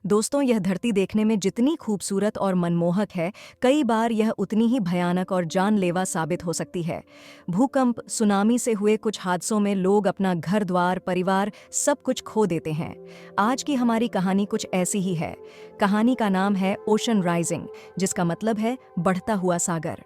दोस्तों, यह धरती देखने में जितनी खूबसूरत और मनमोहक है, कई बार यह उतनी ही भयानक और जानलेवा साबित हो सकती है। भूकंप, सुनामी से हुए कुछ हादसों में लोग अपना घर-द्वार, परिवार सब कुछ खो देते हैं। आज की हमारी कहानी कुछ ऐसी ही है। कहानी का नाम है ओशन राइजिंग, जिसका मतलब है बढ़ता हुआ सागर।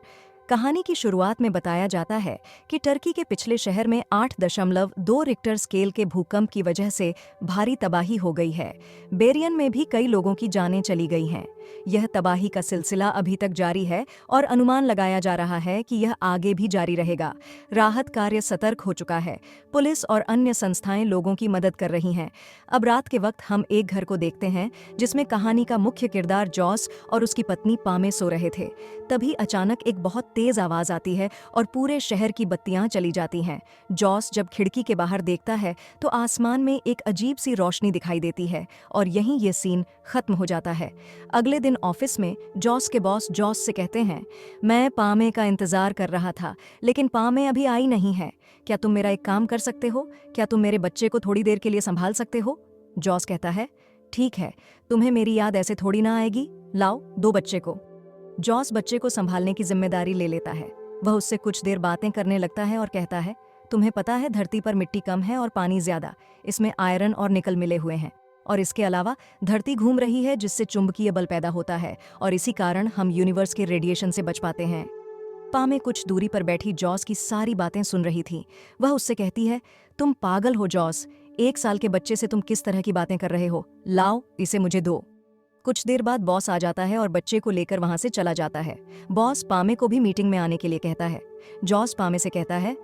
कहानी की शुरुआत में बताया जाता है कि टर्की के पिछले शहर में 8.2 रिक्टर स्केल के भूकंप की वजह से भारी तबाही हो गई है। बेरियन में भी कई लोगों की जानें चली गई हैं। यह तबाही का सिलसिला अभी तक जारी है और अनुमान लगाया जा रहा है कि यह आगे भी जारी रहेगा। राहत कार्य सतर्क हो चुका है। पुलिस और अन्य संस्थाएं लोगों की मदद कर रही हैं। अब रात के वक्त हम एक घर को देखते हैं जिसमें कहानी का मुख्य किरदार जॉस और उसकी पत्नी पामे सो रहे थे। तभी अचानक एक बहुत तेज आवाज आती है और पूरे शहर की बत्तियां चली जाती हैं। जॉस जब खिड़की के बाहर देखता है तो आसमान में एक अजीब सी रोशनी दिखाई देती है और यहीं ये सीन खत्म हो जाता है। अगले दिन ऑफिस में जॉस के बॉस जॉस से कहते हैं, मैं पामे का इंतजार कर रहा था, लेकिन पामे अभी आई नहीं है। क्या तुम मेरा एक काम कर सकते हो? क्या तुम मेरे बच्चे को थोड़ी देर के लिए संभाल सकते हो? जॉस कहता है, ठीक है, तुम्हें मेरी याद ऐसे थोड़ी ना आएगी। लाओ, दो बच्चे को। जॉस बच्चे को संभालने की जिम्मेदारी ले लेता है। वह उससे कुछ देर बातें करने लगता है और कहता है, तुम्हें पता है धरती पर मिट्टी कम है और पानी ज्यादा। इसमें आयरन और निकल मिले हुए हैं। और इसके अलावा धरती घूम रही है जिससे चुंबकीय बल पैदा होता है और इसी कारण हम यूनिवर्स के रेडिएशन से बच पाते हैं। पामे कुछ दूरी पर बैठी जॉस की सारी बातें सुन रही थी। वह उससे कहती है, तुम पागल हो जॉस। 1 साल के बच्चे से तुम किस तरह की बातें कर रहे हो? लाओ, इसे मुझे दो। कुछ देर बाद बॉस आ जाता है और बच्चे को लेकर वहां से चला जाता है। बॉस पामे को भी मीटिंग में आने के लिए कहता है। जॉस पामे से कहता है,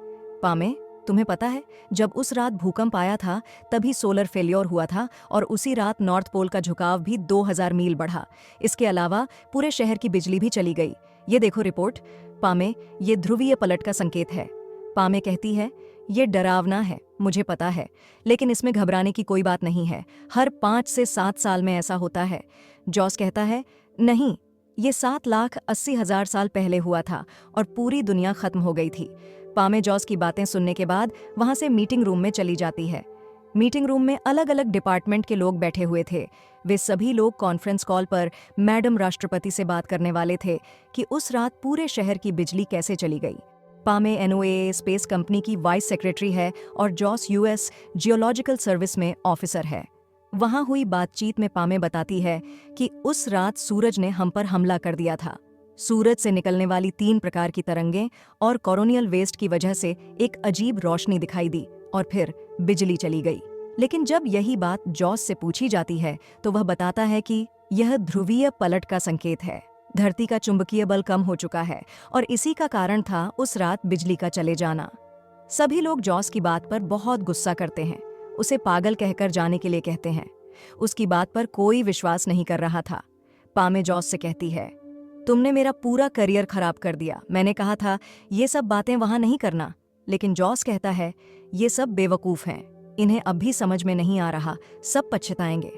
पामे, तुम्हें पता है जब उस रात भूकंप आया था तभी सोलर फेल्योर हुआ था और उसी रात नॉर्थ पोल का झुकाव भी 2000 मील बढ़ा। इसके अलावा पूरे शहर की बिजली भी चली गई। ये देखो रिपोर्ट। पामे, ये ध्रुवीय पलट का संकेत है। पामे कहती है, ये डरावना है, मुझे पता है, लेकिन इसमें घबराने की कोई बात नहीं है। हर 5 से 7 साल में ऐसा होता है। जॉस कहता है, नहीं, ये 7,80,000 साल पहले हुआ था और पूरी दुनिया खत्म हो गई थी। पामे जॉस की बातें सुनने के बाद वहां से मीटिंग रूम में चली जाती है। मीटिंग रूम में अलग अलग डिपार्टमेंट के लोग बैठे हुए थे। वे सभी लोग कॉन्फ्रेंस कॉल पर मैडम राष्ट्रपति से बात करने वाले थे कि उस रात पूरे शहर की बिजली कैसे चली गई। पामे एनओए स्पेस कंपनी की वाइस सेक्रेटरी है और जॉस यूएस जियोलॉजिकल सर्विस में ऑफिसर है। वहां हुई बातचीत में पामे बताती है कि उस रात सूरज ने हम पर हमला कर दिया था। सूरज से निकलने वाली 3 प्रकार की तरंगें और कोरोनियल वेस्ट की वजह से एक अजीब रोशनी दिखाई दी और फिर बिजली चली गई। लेकिन जब यही बात जॉस से पूछी जाती है तो वह बताता है कि यह ध्रुवीय पलट का संकेत है। धरती का चुंबकीय बल कम हो चुका है और इसी का कारण था उस रात बिजली का चले जाना। सभी लोग जॉस की बात पर बहुत गुस्सा करते हैं। उसे पागल कहकर जाने के लिए कहते हैं। उसकी बात पर कोई विश्वास नहीं कर रहा था। पामे जॉस से कहती है, तुमने मेरा पूरा करियर खराब कर दिया। मैंने कहा था ये सब बातें वहां नहीं करना। लेकिन जॉस कहता है, ये सब बेवकूफ हैं, इन्हें अब भी समझ में नहीं आ रहा, सब पछताएंगे।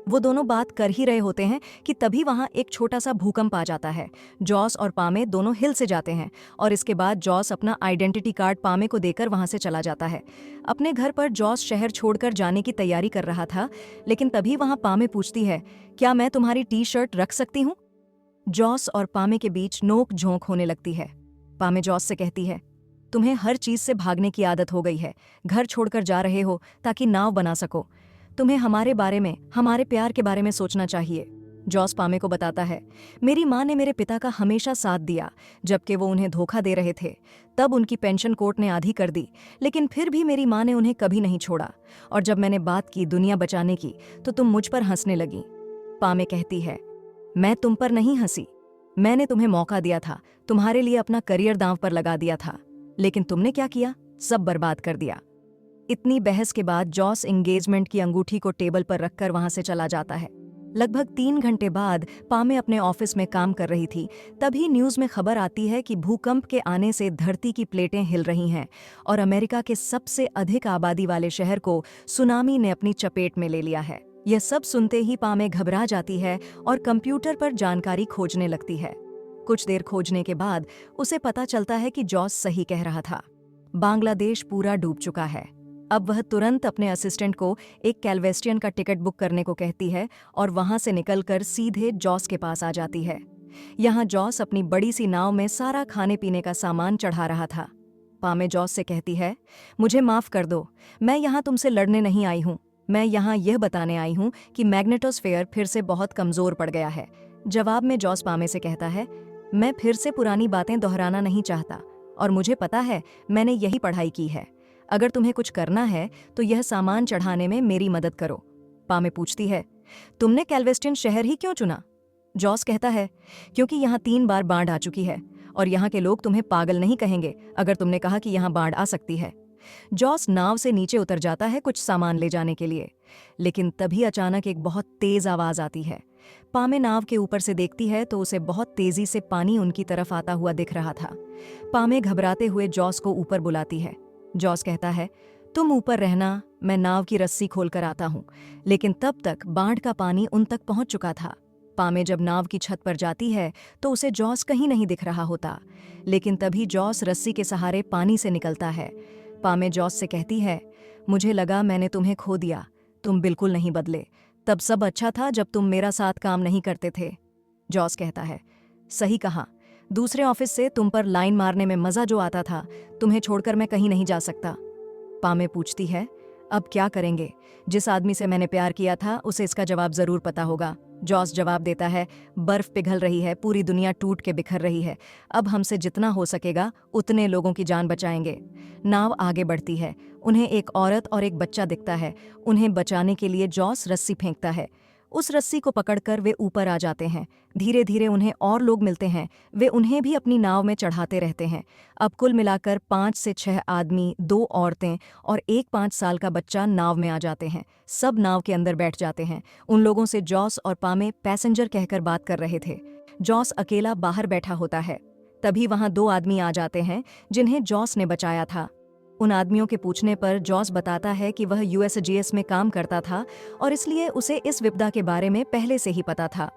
वो दोनों बात कर ही रहे होते हैं कि तभी वहां एक छोटा सा भूकंप आ जाता है। जॉस और पामे दोनों हिल से जाते हैं और इसके बाद जॉस अपना आइडेंटिटी कार्ड पामे को देकर वहां से चला जाता है। अपने घर पर जॉस शहर छोड़कर जाने की तैयारी कर रहा था, लेकिन तभी वहां पामे पूछती है, क्या मैं तुम्हारी टी-शर्ट रख सकती हूँ? जॉस और पामे के बीच नोक झोंक होने लगती है। पामे जॉस से कहती है, तुम्हें हर चीज से भागने की आदत हो गई है। घर छोड़कर जा रहे हो ताकि नाव बना सको। तुम्हें हमारे बारे में, हमारे प्यार के बारे में सोचना चाहिए। जॉस पामे को बताता है, मेरी माँ ने मेरे पिता का हमेशा साथ दिया जबकि वो उन्हें धोखा दे रहे थे। तब उनकी पेंशन कोर्ट ने आधी कर दी, लेकिन फिर भी मेरी माँ ने उन्हें कभी नहीं छोड़ा। और जब मैंने बात की दुनिया बचाने की तो तुम मुझ पर हंसने लगी। पामे कहती है, मैं तुम पर नहीं हंसी। मैंने तुम्हें मौका दिया था, तुम्हारे लिए अपना करियर दांव पर लगा दिया था, लेकिन तुमने क्या किया? सब बर्बाद कर दिया। इतनी बहस के बाद जॉस एंगेजमेंट की अंगूठी को टेबल पर रखकर वहां से चला जाता है। लगभग 3 घंटे बाद पामे अपने ऑफिस में काम कर रही थी। तभी न्यूज में खबर आती है कि भूकंप के आने से धरती की प्लेटें हिल रही हैं और अमेरिका के सबसे अधिक आबादी वाले शहर को सुनामी ने अपनी चपेट में ले लिया है। यह सब सुनते ही पामे घबरा जाती है और कंप्यूटर पर जानकारी खोजने लगती है। कुछ देर खोजने के बाद उसे पता चलता है कि जॉस सही कह रहा था। बांग्लादेश पूरा डूब चुका है। अब वह तुरंत अपने असिस्टेंट को एक कैल्वेस्टियन का टिकट बुक करने को कहती है और वहां से निकलकर सीधे जॉस के पास आ जाती है। यहाँ जॉस अपनी बड़ी सी नाव में सारा खाने पीने का सामान चढ़ा रहा था। पामे जॉस से कहती है, मुझे माफ कर दो, मैं यहाँ तुमसे लड़ने नहीं आई हूँ। मैं यहाँ यह बताने आई हूँ कि मैग्नेटोस्फेयर फिर से बहुत कमजोर पड़ गया है। जवाब में जॉस पामे से कहता है, मैं फिर से पुरानी बातें दोहराना नहीं चाहता और मुझे पता है मैंने यही पढ़ाई की है। अगर तुम्हें कुछ करना है तो यह सामान चढ़ाने में मेरी मदद करो। पामे पूछती है, तुमने कैल्वेस्टियन शहर ही क्यों चुना? जॉस कहता है, क्योंकि यहाँ 3 बार बाढ़ आ चुकी है और यहाँ के लोग तुम्हें पागल नहीं कहेंगे अगर तुमने कहा कि यहाँ बाढ़ आ सकती है। जॉस नाव से नीचे उतर जाता है कुछ सामान ले जाने के लिए, लेकिन तभी अचानक एक बहुत तेज आवाज आती है। पामे नाव के ऊपर से देखती है तो उसे बहुत तेजी से पानी उनकी तरफ आता हुआ दिख रहा था। पामे घबराते हुए जॉस को ऊपर बुलाती है। जॉस कहता है, तुम ऊपर रहना, मैं नाव की रस्सी खोलकर आता हूं। लेकिन तब तक बाढ़ का पानी उन तक पहुंच चुका था। पामे जब नाव की छत पर जाती है तो उसे जॉस कहीं नहीं दिख रहा होता, लेकिन तभी जॉस रस्सी के सहारे पानी से निकलता है। पामे जॉस से कहती है, मुझे लगा मैंने तुम्हें खो दिया, तुम बिल्कुल नहीं बदले। तब सब अच्छा था जब तुम मेरा साथ काम नहीं करते थे। जॉस कहता है, सही कहा, दूसरे ऑफिस से तुम पर लाइन मारने में मजा जो आता था, तुम्हें छोड़कर मैं कहीं नहीं जा सकता। पामे पूछती है, अब क्या करेंगे? जिस आदमी से मैंने प्यार किया था उसे इसका जवाब जरूर पता होगा। जॉस जवाब देता है, बर्फ पिघल रही है, पूरी दुनिया टूट के बिखर रही है। अब हमसे जितना हो सकेगा उतने लोगों की जान बचाएंगे। नाव आगे बढ़ती है। उन्हें एक औरत और एक बच्चा दिखता है। उन्हें बचाने के लिए जॉस रस्सी फेंकता है। उस रस्सी को पकड़कर वे ऊपर आ जाते हैं। धीरे धीरे उन्हें और लोग मिलते हैं। वे उन्हें भी अपनी नाव में चढ़ाते रहते हैं। अब कुल मिलाकर 5 से 6 आदमी, 2 औरतें और एक 5 साल का बच्चा नाव में आ जाते हैं। सब नाव के अंदर बैठ जाते हैं। उन लोगों से जॉस और पामे पैसेंजर कहकर बात कर रहे थे। जॉस अकेला बाहर बैठा होता है। तभी वहां 2 आदमी आ जाते हैं जिन्हें जॉस ने बचाया था। उन आदमियों के पूछने पर जॉस बताता है कि वह यूएसजीएस में काम करता था और इसलिए उसे इस विपदा के बारे में पहले से ही पता था।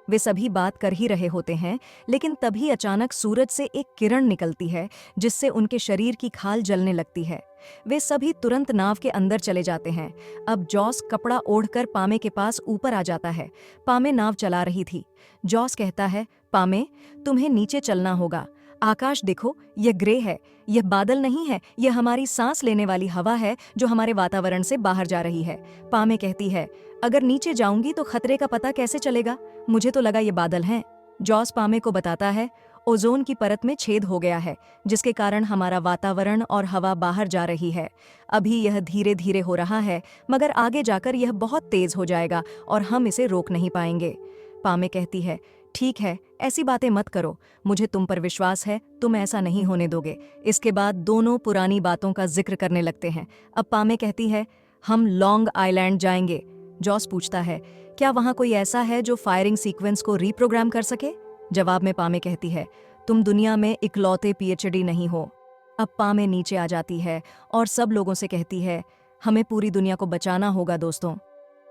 वे सभी बात कर ही रहे होते हैं, लेकिन तभी अचानक सूरज से एक किरण निकलती है जिससे उनके शरीर की खाल जलने लगती है। वे सभी तुरंत नाव के अंदर चले जाते हैं। अब जॉस कपड़ा ओढ़कर पामे के पास ऊपर आ जाता है। पामे नाव चला रही थी। जॉस कहता है, पामे, तुम्हें नीचे चलना होगा। आकाश देखो, यह ग्रे है, यह बादल नहीं है, यह हमारी सांस लेने वाली हवा है जो हमारे वातावरण से बाहर जा रही है। पामे कहती है, अगर नीचे जाऊंगी तो खतरे का पता कैसे चलेगा? मुझे तो लगा ये बादल हैं। जॉस पामे को बताता है, ओजोन की परत में छेद हो गया है जिसके कारण हमारा वातावरण और हवा बाहर जा रही है। अभी यह धीरे धीरे हो रहा है, मगर आगे जाकर यह बहुत तेज हो जाएगा और हम इसे रोक नहीं पाएंगे। पामे कहती है, ठीक है, ऐसी बातें मत करो, मुझे तुम पर विश्वास है, तुम ऐसा नहीं होने दोगे। इसके बाद दोनों पुरानी बातों का जिक्र करने लगते हैं। अब पामे कहती है, हम लॉन्ग आइलैंड जाएंगे। जॉस पूछता है, क्या वहां कोई ऐसा है जो फायरिंग सीक्वेंस को रीप्रोग्राम कर सके? जवाब में पामे कहती है, तुम दुनिया में इकलौते पीएचडी नहीं हो। अब पामे नीचे आ जाती है और सब लोगों से कहती है, हमें पूरी दुनिया को बचाना होगा दोस्तों।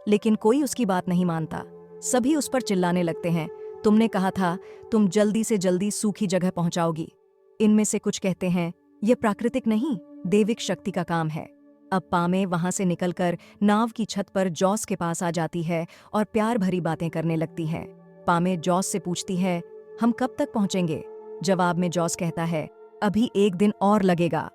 लेकिन कोई उसकी बात नहीं मानता। सभी उस पर चिल्लाने लगते हैं, तुमने कहा था तुम जल्दी से जल्दी सूखी जगह पहुंचाओगी। इनमें से कुछ कहते हैं, यह प्राकृतिक नहीं, दैविक शक्ति का काम है। अब पामे वहां से निकलकर नाव की छत पर जॉस के पास आ जाती है और प्यार भरी बातें करने लगती है। पामे जॉस से पूछती है, हम कब तक पहुंचेंगे? जवाब में जॉस कहता है, अभी 1 दिन और लगेगा।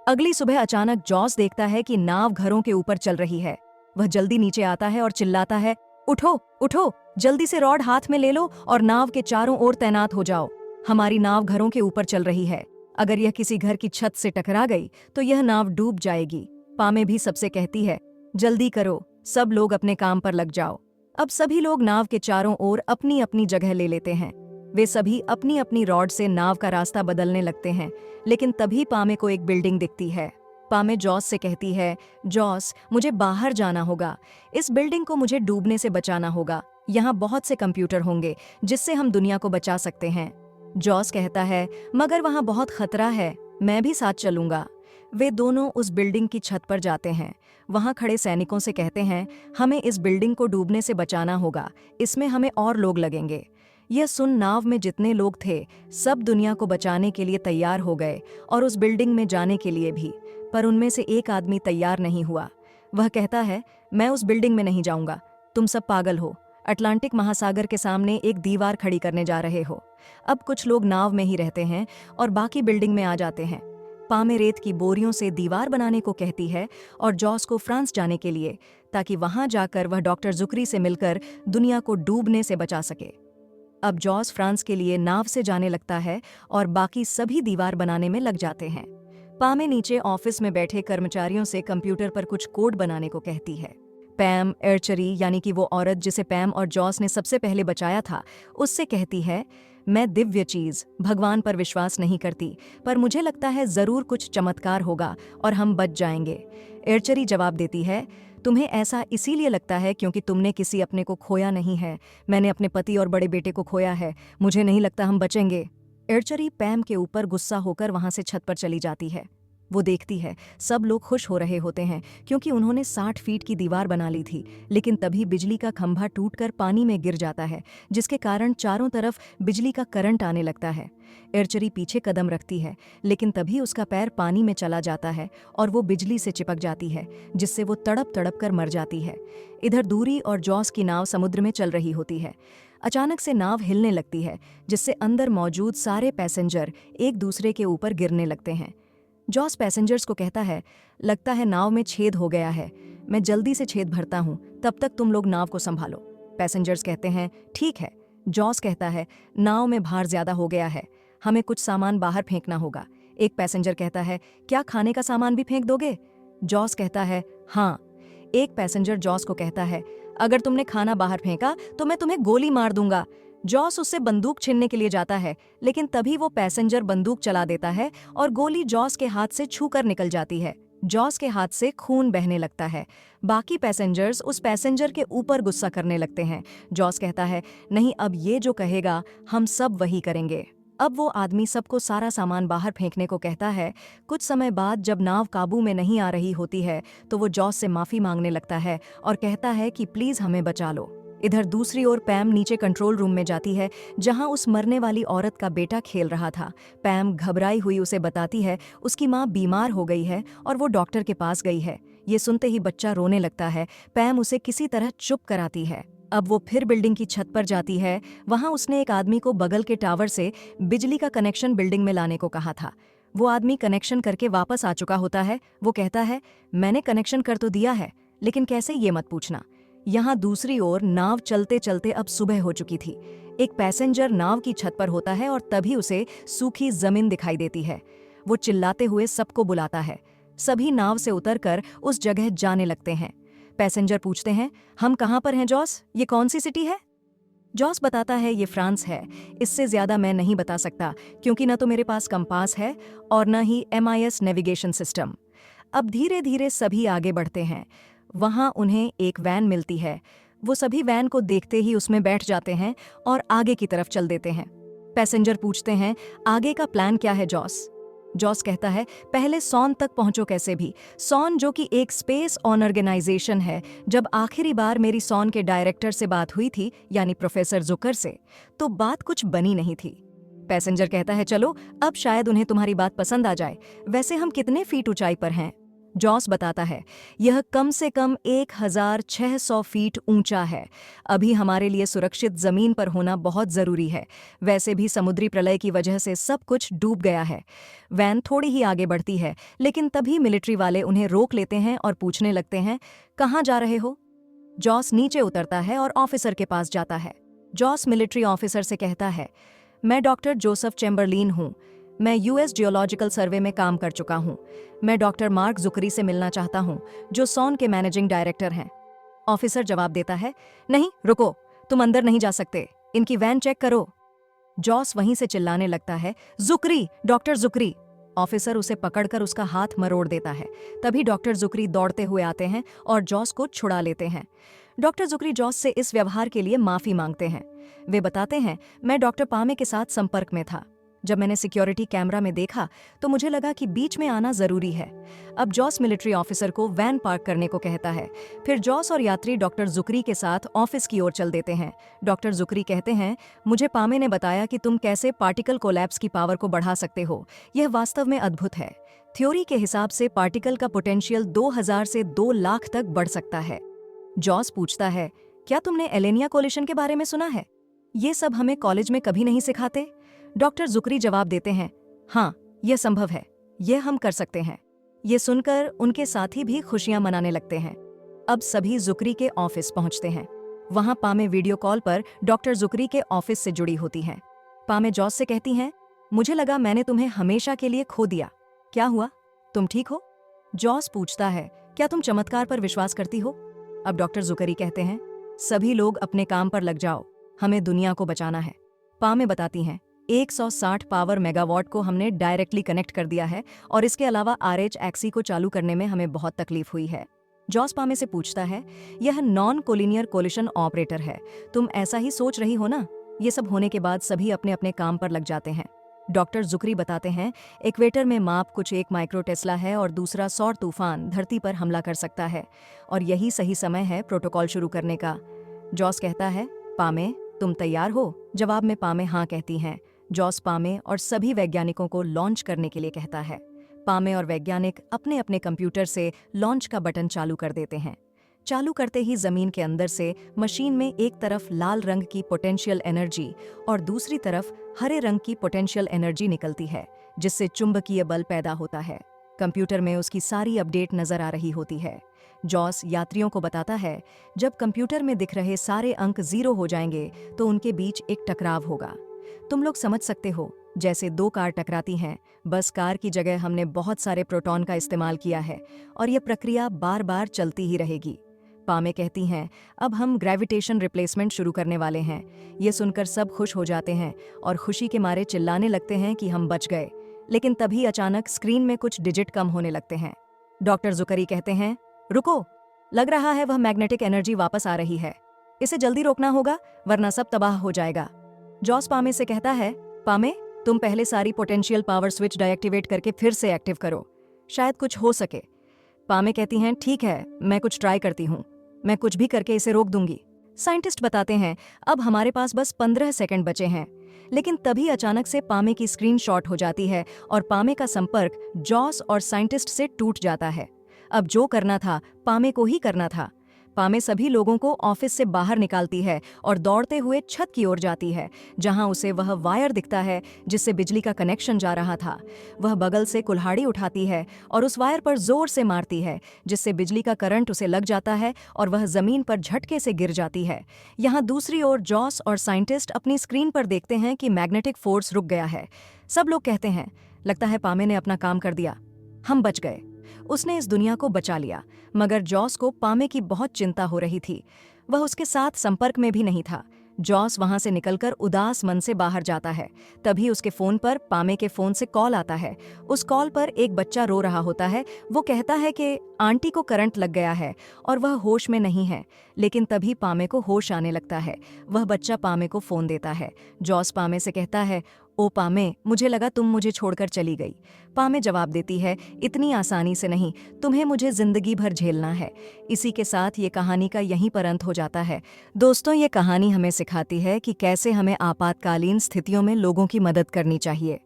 अगली सुबह अचानक जॉस देखता है कि नाव घरों के ऊपर चल रही है। वह जल्दी नीचे आता है और चिल्लाता है, उठो उठो, जल्दी से रॉड हाथ में ले लो और नाव के चारों ओर तैनात हो जाओ। हमारी नाव घरों के ऊपर चल रही है। अगर यह किसी घर की छत से टकरा गई तो यह नाव डूब जाएगी। पामे भी सबसे कहती है, जल्दी करो, सब लोग अपने काम पर लग जाओ। अब सभी लोग नाव के चारों ओर अपनी अपनी जगह ले लेते हैं। वे सभी अपनी अपनी रॉड से नाव का रास्ता बदलने लगते हैं, लेकिन तभी पामे को एक बिल्डिंग दिखती है। पामे जॉस से कहती है, जॉस, मुझे बाहर जाना होगा। इस बिल्डिंग को मुझे डूबने से बचाना होगा। यहाँ बहुत से कंप्यूटर होंगे जिससे हम दुनिया को बचा सकते हैं। जॉस कहता है, मगर वहाँ बहुत खतरा है, मैं भी साथ चलूंगा। वे दोनों उस बिल्डिंग की छत पर जाते हैं। वहां खड़े सैनिकों से कहते हैं, हमें इस बिल्डिंग को डूबने से बचाना होगा, इसमें हमें और लोग लगेंगे। यह सुन नाव में जितने लोग थे सब दुनिया को बचाने के लिए तैयार हो गए और उस बिल्डिंग में जाने के लिए भी। पर उनमें से एक आदमी तैयार नहीं हुआ। वह कहता है, मैं उस बिल्डिंग में नहीं जाऊंगा, तुम सब पागल हो, अटलांटिक महासागर के सामने एक दीवार खड़ी करने जा रहे हो। अब कुछ लोग नाव में ही रहते हैं और बाकी बिल्डिंग में आ जाते हैं। पामे रेत की बोरियों से दीवार बनाने को कहती है और जॉस को फ्रांस जाने के लिए, ताकि वहां जाकर वह डॉक्टर जुकरी से मिलकर दुनिया को डूबने से बचा सके। अब जॉस फ्रांस के लिए नाव से जाने लगता है और बाकी सभी दीवार बनाने में लग जाते हैं। पामे नीचे ऑफिस में बैठे कर्मचारियों से कंप्यूटर पर कुछ कोड बनाने को कहती है। पैम एर्चरी, यानी कि वो औरत जिसे पैम और जॉस ने सबसे पहले बचाया था, उससे कहती है, मैं दिव्य चीज भगवान पर विश्वास नहीं करती, पर मुझे लगता है जरूर कुछ चमत्कार होगा और हम बच जाएंगे। एर्चरी जवाब देती है, तुम्हें ऐसा इसीलिए लगता है क्योंकि तुमने किसी अपने को खोया नहीं है। मैंने अपने पति और बड़े बेटे को खोया है, मुझे नहीं लगता हम बचेंगे। एर्चरी पैम के ऊपर गुस्सा होकर वहां से छत पर चली जाती है। वो देखती है सब लोग खुश हो रहे होते हैं क्योंकि उन्होंने 60 फीट की दीवार बना ली थी, लेकिन तभी बिजली का खंभा टूटकर पानी में गिर जाता है, जिसके कारण चारों तरफ बिजली का करंट आने लगता है। एर्चरी पीछे कदम रखती है, लेकिन तभी उसका पैर पानी में चला जाता है और वो बिजली से चिपक जाती है, जिससे वो तड़प तड़प कर मर जाती है। इधर दूरी और जॉस की नाव समुद्र में चल रही होती है। अचानक से नाव हिलने लगती है, जिससे अंदर मौजूद सारे पैसेंजर एक दूसरे के ऊपर गिरने लगते हैं। जॉस पैसेंजर्स को कहता है, लगता है नाव में छेद हो गया है, मैं जल्दी से छेद भरता हूं, तब तक तुम लोग नाव को संभालो। पैसेंजर्स कहते हैं, ठीक है। जॉस कहता है, नाव में भार ज्यादा हो गया है, हमें कुछ सामान बाहर फेंकना होगा। एक पैसेंजर कहता है, क्या खाने का सामान भी फेंक दोगे? जॉस कहता है, हाँ। एक पैसेंजर जॉस को कहता है, अगर तुमने खाना बाहर फेंका तो मैं तुम्हें गोली मार दूंगा। जॉस उससे बंदूक छीनने के लिए जाता है, लेकिन तभी वो पैसेंजर बंदूक चला देता है और गोली जॉस के हाथ से छूकर निकल जाती है। जॉस के हाथ से खून बहने लगता है। बाकी पैसेंजर्स उस पैसेंजर के ऊपर गुस्सा करने लगते हैं। जॉस कहता है, नहीं, अब ये जो कहेगा हम सब वही करेंगे। अब वो आदमी सबको सारा सामान बाहर फेंकने को कहता है। कुछ समय बाद जब नाव काबू में नहीं आ रही होती है तो वो जॉस से माफी मांगने लगता है और कहता है कि प्लीज हमें बचा लो। इधर दूसरी ओर पैम नीचे कंट्रोल रूम में जाती है, जहां उस मरने वाली औरत का बेटा खेल रहा था। पैम घबराई हुई उसे बताती है उसकी मां बीमार हो गई है और वो डॉक्टर के पास गई है। ये सुनते ही बच्चा रोने लगता है। पैम उसे किसी तरह चुप कराती है। अब वो फिर बिल्डिंग की छत पर जाती है। वहां उसने एक आदमी को बगल के टावर से बिजली का कनेक्शन बिल्डिंग में लाने को कहा था। वो आदमी कनेक्शन करके वापस आ चुका होता है। वो कहता है, मैंने कनेक्शन कर तो दिया है, लेकिन कैसे ये मत पूछना। यहाँ दूसरी ओर नाव चलते चलते अब सुबह हो चुकी थी। एक पैसेंजर नाव की छत पर होता है और तभी उसे सूखी जमीन दिखाई देती है। वो चिल्लाते हुए सबको बुलाता है। सभी नाव से उतरकर उस जगह जाने लगते हैं। पैसेंजर पूछते हैं, हम कहाँ पर हैं जॉस? ये कौन सी सिटी है? जॉस बताता है, ये फ्रांस है। इससे ज्यादा मैं नहीं बता सकता क्योंकि न तो मेरे पास कंपास है और न ही MIS नेविगेशन सिस्टम। अब धीरे धीरे सभी आगे बढ़ते हैं। वहां उन्हें एक वैन मिलती है। वो सभी वैन को देखते ही उसमें बैठ जाते हैं और आगे की तरफ चल देते हैं। पैसेंजर पूछते हैं, आगे का प्लान क्या है जॉस? जॉस कहता है, पहले सॉन तक पहुंचो कैसे भी। सॉन जो कि एक स्पेस ऑर्गेनाइजेशन है। जब आखिरी बार मेरी सॉन के डायरेक्टर से बात हुई थी, यानी प्रोफेसर जुकर से, तो बात कुछ बनी नहीं थी। पैसेंजर कहता है, चलो अब शायद उन्हें तुम्हारी बात पसंद आ जाए। वैसे हम कितने फीट ऊंचाई पर हैं? जॉस बताता है, यह कम से कम 1600 फीट ऊंचा है। अभी हमारे लिए सुरक्षित जमीन पर होना बहुत जरूरी है। वैसे भी समुद्री प्रलय की वजह से सब कुछ डूब गया है। वैन थोड़ी ही आगे बढ़ती है, लेकिन तभी मिलिट्री वाले उन्हें रोक लेते हैं और पूछने लगते हैं, कहाँ जा रहे हो? जॉस नीचे उतरता है और ऑफिसर के पास जाता है। जॉस मिलिट्री ऑफिसर से कहता है, मैं डॉक्टर जोसेफ चैम्बरलिन हूँ। मैं US जियोलॉजिकल सर्वे में काम कर चुका हूँ। मैं डॉक्टर मार्क जुकरी से मिलना चाहता हूँ, जो सॉन के मैनेजिंग डायरेक्टर हैं। ऑफिसर जवाब देता है, नहीं रुको, तुम अंदर नहीं जा सकते, इनकी वैन चेक करो। जॉस वहीं से चिल्लाने लगता है, जुकरी, डॉक्टर जुकरी। ऑफिसर उसे पकड़कर उसका हाथ मरोड़ देता है। तभी डॉक्टर जुकरी दौड़ते हुए आते हैं और जॉस को छुड़ा लेते हैं। डॉक्टर जुकरी जॉस से इस व्यवहार के लिए माफी मांगते हैं। वे बताते हैं, मैं डॉक्टर पामे के साथ संपर्क में था। जब मैंने सिक्योरिटी कैमरा में देखा तो मुझे लगा कि बीच में आना जरूरी है। अब जॉस मिलिट्री ऑफिसर को वैन पार्क करने को कहता है। फिर जॉस और यात्री डॉक्टर जुकरी के साथ ऑफिस की ओर चल देते हैं। डॉक्टर जुकरी कहते हैं, मुझे पामे ने बताया कि तुम कैसे पार्टिकल कोलैप्स की पावर को बढ़ा सकते हो। यह वास्तव में अद्भुत है। थ्योरी के हिसाब से पार्टिकल का पोटेंशियल 2000 से 2 लाख तक बढ़ सकता है। जॉस पूछता है, क्या तुमने एलेनिया कोलिशन के बारे में सुना है? ये सब हमें कॉलेज में कभी नहीं सिखाते। डॉक्टर जुकरी जवाब देते हैं, हाँ, यह संभव है, यह हम कर सकते हैं। ये सुनकर उनके साथी भी खुशियां मनाने लगते हैं। अब सभी जुकरी के ऑफिस पहुंचते हैं। वहां पामे वीडियो कॉल पर डॉक्टर जुकरी के ऑफिस से जुड़ी होती हैं। पामे जॉस से कहती हैं, मुझे लगा मैंने तुम्हें हमेशा के लिए खो दिया। क्या हुआ? तुम ठीक हो? जॉस पूछता है, क्या तुम चमत्कार पर विश्वास करती हो? अब डॉक्टर जुकरी कहते हैं, सभी लोग अपने काम पर लग जाओ, हमें दुनिया को बचाना है। पामे बताती हैं, 160 पावर मेगावाट को हमने डायरेक्टली कनेक्ट कर दिया है और इसके अलावा RH एक्सी को चालू करने में हमें बहुत तकलीफ हुई है। जॉस पामे से पूछता है, यह नॉन कोलिनियर कोलिशन ऑपरेटर है, तुम ऐसा ही सोच रही हो ना? ये सब होने के बाद सभी अपने अपने काम पर लग जाते हैं। डॉक्टर जुकरी बताते हैं, इक्वेटर में माप कुछ 1 माइक्रो टेस्ला है और दूसरा सौर तूफान धरती पर हमला कर सकता है और यही सही समय है प्रोटोकॉल शुरू करने का। जॉस कहता है, पामे तुम तैयार हो? जवाब में पामे हाँ कहती हैं। जॉस पामे और सभी वैज्ञानिकों को लॉन्च करने के लिए कहता है। पामे और वैज्ञानिक अपने अपने कंप्यूटर से लॉन्च का बटन चालू कर देते हैं। चालू करते ही जमीन के अंदर से मशीन में एक तरफ लाल रंग की पोटेंशियल एनर्जी और दूसरी तरफ हरे रंग की पोटेंशियल एनर्जी निकलती है, जिससे चुंबकीय बल पैदा होता है। कंप्यूटर में उसकी सारी अपडेट नजर आ रही होती है। जॉस यात्रियों को बताता है, जब कंप्यूटर में दिख रहे सारे अंक 0 हो जाएंगे तो उनके बीच एक टकराव होगा। तुम लोग समझ सकते हो, जैसे 2 कार टकराती हैं, बस कार की जगह हमने बहुत सारे प्रोटॉन का इस्तेमाल किया है और यह प्रक्रिया बार बार चलती ही रहेगी। पामे कहती हैं, अब हम ग्रेविटेशन रिप्लेसमेंट शुरू करने वाले हैं। ये सुनकर सब खुश हो जाते हैं और खुशी के मारे चिल्लाने लगते हैं कि हम बच गए। लेकिन तभी अचानक स्क्रीन में कुछ डिजिट कम होने लगते हैं। डॉक्टर जुकरी कहते हैं, रुको, लग रहा है वह मैग्नेटिक एनर्जी वापस आ रही है। इसे जल्दी रोकना होगा, वरना सब तबाह हो जाएगा। जॉस पामे से कहता है, पामे तुम पहले सारी पोटेंशियल पावर स्विच डायएक्टिवेट करके फिर से एक्टिव करो, शायद कुछ हो सके। पामे कहती हैं, ठीक है, मैं कुछ ट्राई करती हूँ, मैं कुछ भी करके इसे रोक दूंगी। साइंटिस्ट बताते हैं, अब हमारे पास बस 15 सेकंड बचे हैं। लेकिन तभी अचानक से पामे की स्क्रीन शॉर्ट हो जाती है और पामे का संपर्क जॉस और साइंटिस्ट से टूट जाता है। अब जो करना था पामे को ही करना था। पामे सभी लोगों को ऑफिस से बाहर निकालती है और दौड़ते हुए छत की ओर जाती है, जहां उसे वह वायर दिखता है जिससे बिजली का कनेक्शन जा रहा था। वह बगल से कुल्हाड़ी उठाती है और उस वायर पर जोर से मारती है, जिससे बिजली का करंट उसे लग जाता है और वह जमीन पर झटके से गिर जाती है। यहाँ दूसरी ओर जॉस और साइंटिस्ट अपनी स्क्रीन पर देखते हैं कि मैग्नेटिक फोर्स रुक गया है। सब लोग कहते हैं, लगता है पामे ने अपना काम कर दिया, हम बच गए, उसने इस दुनिया को बचा लिया। मगर जॉस को पामे की बहुत चिंता हो रही थी। वह उसके साथ संपर्क में भी नहीं था। जॉस वहां से निकलकर उदास मन से बाहर जाता है। तभी उसके फोन पर पामे के फोन से कॉल आता है। उस कॉल पर एक बच्चा रो रहा होता है। वो कहता है कि आंटी को करंट लग गया है और वह होश में नहीं है। लेकिन तभी पामे को होश आने लगता है। वह बच्चा पामे को फोन देता है। जॉस पामे से कहता है, ओ पामे, मुझे लगा तुम मुझे छोड़कर चली गई। पामे जवाब देती है, इतनी आसानी से नहीं, तुम्हें मुझे जिंदगी भर झेलना है। इसी के साथ ये कहानी का यहीं पर अंत हो जाता है। दोस्तों, ये कहानी हमें सिखाती है कि कैसे हमें आपातकालीन स्थितियों में लोगों की मदद करनी चाहिए।